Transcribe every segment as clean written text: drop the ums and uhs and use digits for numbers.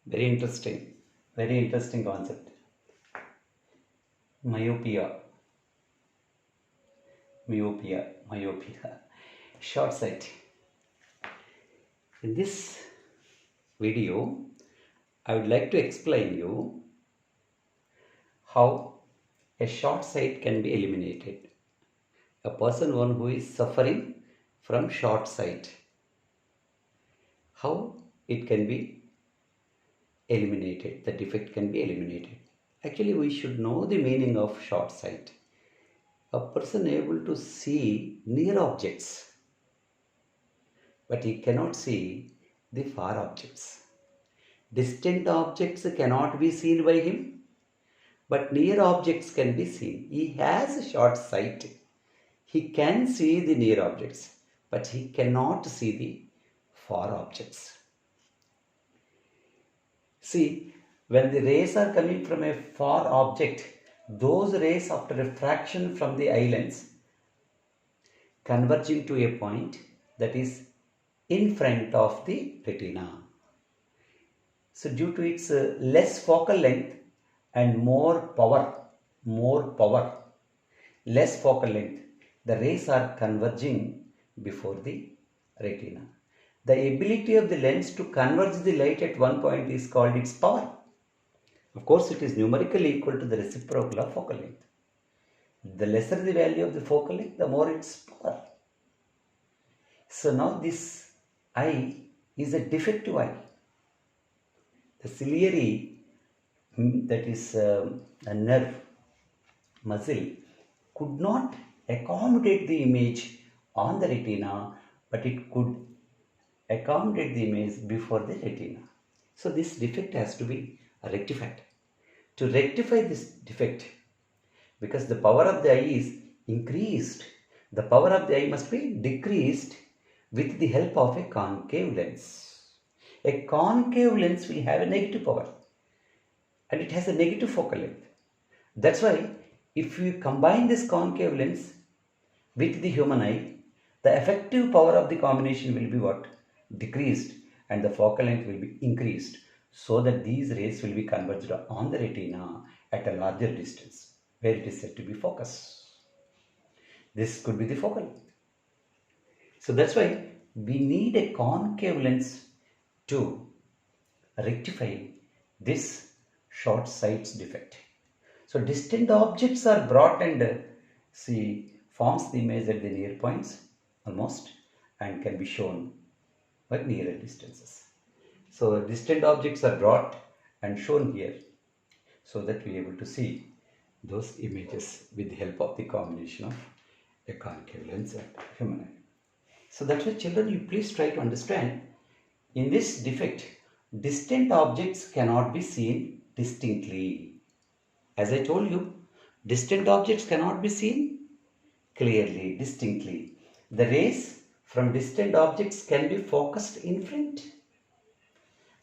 Very interesting. Very interesting concept. Myopia. Myopia. Short sight. In this video, I would like to explain you how a short sight can be eliminated. A one who is suffering from short sight. How it can be eliminated, the defect can be eliminated. Actually, we should know the meaning of short sight. A person able to see near objects, but he cannot see the far objects. Distant objects cannot be seen by him, but near objects can be seen. He has short sight. He can see the near objects, but he cannot see the far objects. See, when the rays are coming from a far object, those rays after refraction from the eye lens converging to a point that is in front of the retina. So due to its less focal length and more power, less focal length, the rays are converging before the retina. The ability of the lens to converge the light at one point is called its power. Of course, it is numerically equal to the reciprocal of focal length. The lesser the value of the focal length, the more its power. So now this eye is a defective eye. The ciliary, that is a nerve, muscle, could not accommodate the image on the retina, but it could accommodate the image before the retina. So this defect has to be rectified. To rectify this defect, because the power of the eye is increased, the power of the eye must be decreased with the help of a concave lens. A concave lens will have a negative power and it has a negative focal length. That's why if you combine this concave lens with the human eye, the effective power of the combination will be what? Decreased, and the focal length will be increased, so that these rays will be converged on the retina at a larger distance where it is said to be focus. This could be the focal length. So that's why we need a concave lens to rectify this short sight defect. So distant objects are brought and forms the image at the near points almost and can be shown by nearer distances. So distant objects are brought and shown here so that we are able to see those images with the help of the combination of a concave lens and human eye. So that's why children, you please try to understand, in this defect, distant objects cannot be seen distinctly. As I told you, distant objects cannot be seen clearly, distinctly. The rays from distant objects can be focused in front.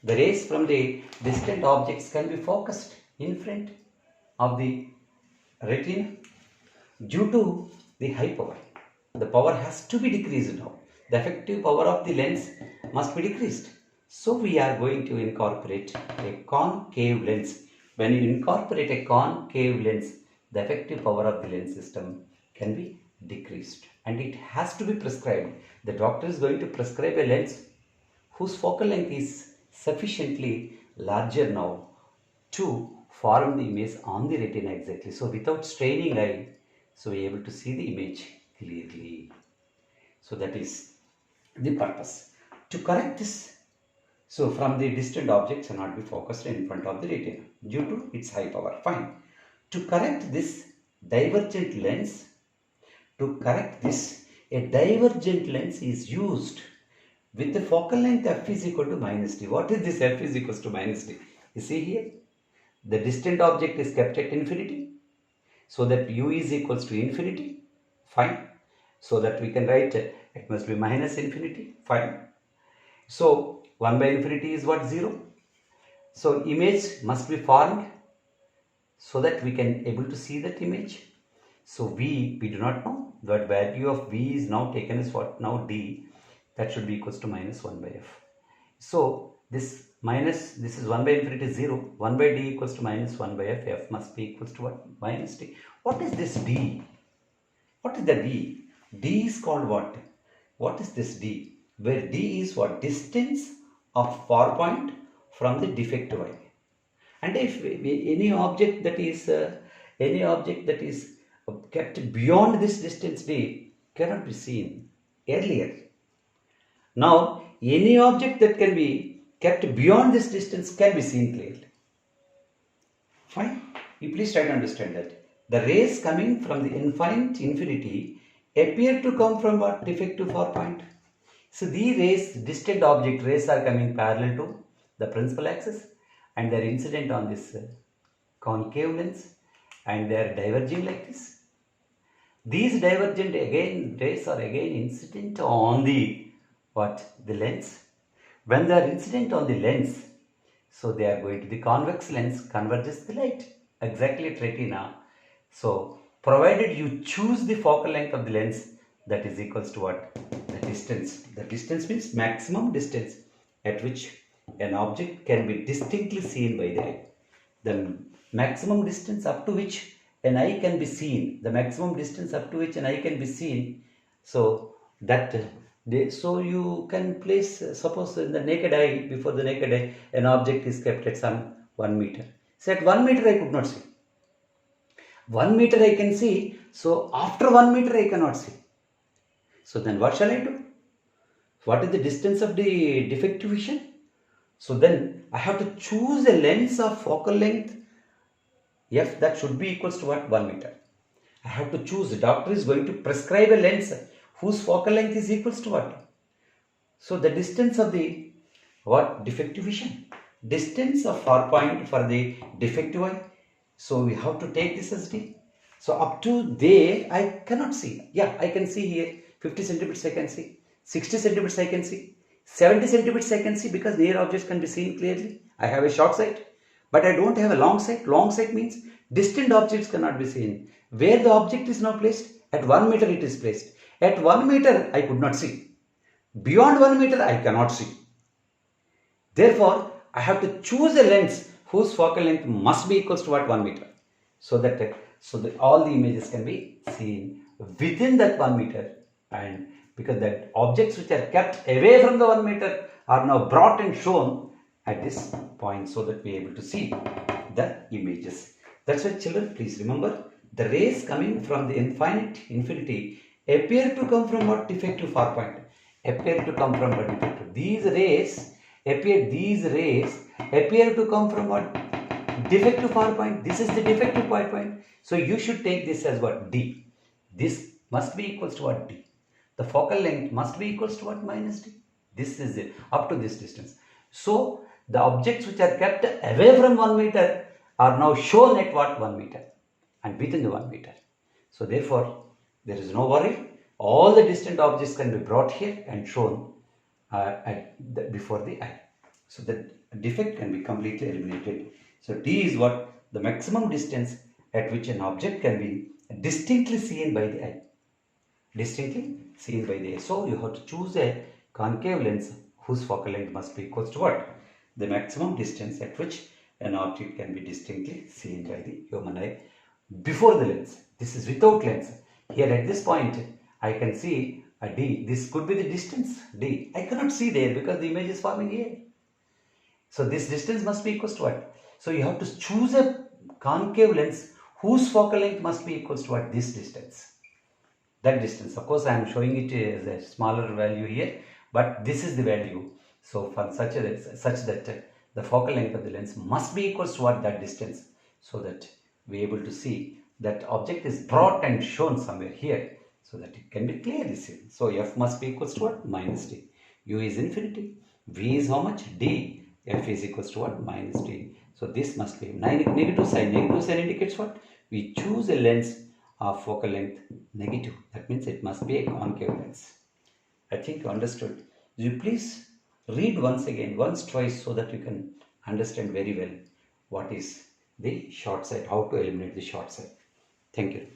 The rays from the distant objects can be focused in front of the retina due to the high power. The power has to be decreased now. The effective power of the lens must be decreased. So we are going to incorporate a concave lens. When you incorporate a concave lens, the effective power of the lens system can be decreased, and it has to be prescribed. The doctor is going to prescribe a lens whose focal length is sufficiently larger now to form the image on the retina exactly. So without straining eye, so we are able to see the image clearly. So that is the purpose. To correct this, so from the distant objects cannot be focused in front of the retina due to its high power. Fine. To correct this divergent lens, a divergent lens is used with the focal length f is equal to minus d. What is this f is equal to minus d? You see here, the distant object is kept at infinity, so that u is equals to infinity. Fine. So that we can write it must be minus infinity. Fine. So 1 by infinity is what? 0. So image must be formed so that we can able to see that image. So we do not know. That value of v is now taken as what? Now d. That should be equals to minus 1 by f. So this minus, this is 1 by infinity is 0, 1 by d equals to minus 1 by f, f must be equals to what? Minus d. What is this d? What is the d? D is called what? What is this d? Where d is what? Distance of far point from the defective eye. And if any object that is kept beyond this distance d cannot be seen earlier. Now, any object that can be kept beyond this distance can be seen clearly. Fine. You please try to understand that. The rays coming from the infinite infinity appear to come from what? Defective far point. So, the rays, distant object rays are coming parallel to the principal axis and they are incident on this concave lens and they are diverging like this. These divergent rays are again incident on the what? The lens. When they are incident on the lens, so they are going to the convex lens, converges the light exactly at retina. So provided you choose the focal length of the lens, that is equals to what? The distance. The distance means maximum distance at which an object can be distinctly seen by the eye. The maximum distance up to which an eye can be seen, so that so you can place, suppose in the naked eye, before the naked eye, an object is kept at some 1 meter. So at 1 meter I could not see. 1 meter I can see, so after 1 meter I cannot see. So then what shall I do? What is the distance of the defective vision? So then I have to choose a lens of focal length f that should be equals to what? 1 meter. I have to choose. The doctor is going to prescribe a lens whose focal length is equals to what? So the distance of the what? Defective vision. Distance of far point for the defective eye. So we have to take this as d. So up to there I cannot see. Yeah, I can see here 50 centimeters I can see. 60 centimeters I can see. 70 centimeters I can see because near objects can be seen clearly. I have a short sight. But I don't have a long sight. Long sight means distant objects cannot be seen. Where the object is now placed? At 1 meter it is placed. At 1 meter I could not see. Beyond 1 meter I cannot see. Therefore, I have to choose a lens whose focal length must be equals to what? 1 meter. So that all the images can be seen within that 1 meter, and because that objects which are kept away from the 1 meter are now brought and shown at this point so that we are able to see the images. That's why children, please remember, the rays coming from the infinity appear to come from what? Defective far point. Appear to come from what? Defective. These rays appear to come from what? Defective far point. This is the defective far point. So you should take this as what? D. This must be equals to what? D. The focal length must be equals to what? Minus d. This is it, up to this distance. So the objects which are kept away from 1 meter are now shown at what? 1 meter and within the 1 meter. So therefore there is no worry. All the distant objects can be brought here and shown before the eye. So the defect can be completely eliminated. So d is what? The maximum distance at which an object can be distinctly seen by the eye. Distinctly seen by the eye. So you have to choose a concave lens whose focal length must be equals to what? The maximum distance at which an object can be distinctly seen by the human eye before the lens. This is without lens. Here at this point I can see a d. This could be the distance d. I cannot see there because the image is forming here. So this distance must be equals to what? So you have to choose a concave lens whose focal length must be equals to what? This distance. That distance. Of course I am showing it as a smaller value here, but this is the value. So for such that the focal length of the lens must be equals to what? That distance, so that we are able to see that object is brought and shown somewhere here so that it can be clearly seen. So f must be equals to what? Minus d. U is infinity. V is how much? D. F is equals to what? Minus d. So this must be negative sign. Negative sign indicates what? We choose a lens of focal length negative. That means it must be a concave lens. I think you understood. You please read once again, once, twice, so that you can understand very well what is the short sight, how to eliminate the short sight. Thank you.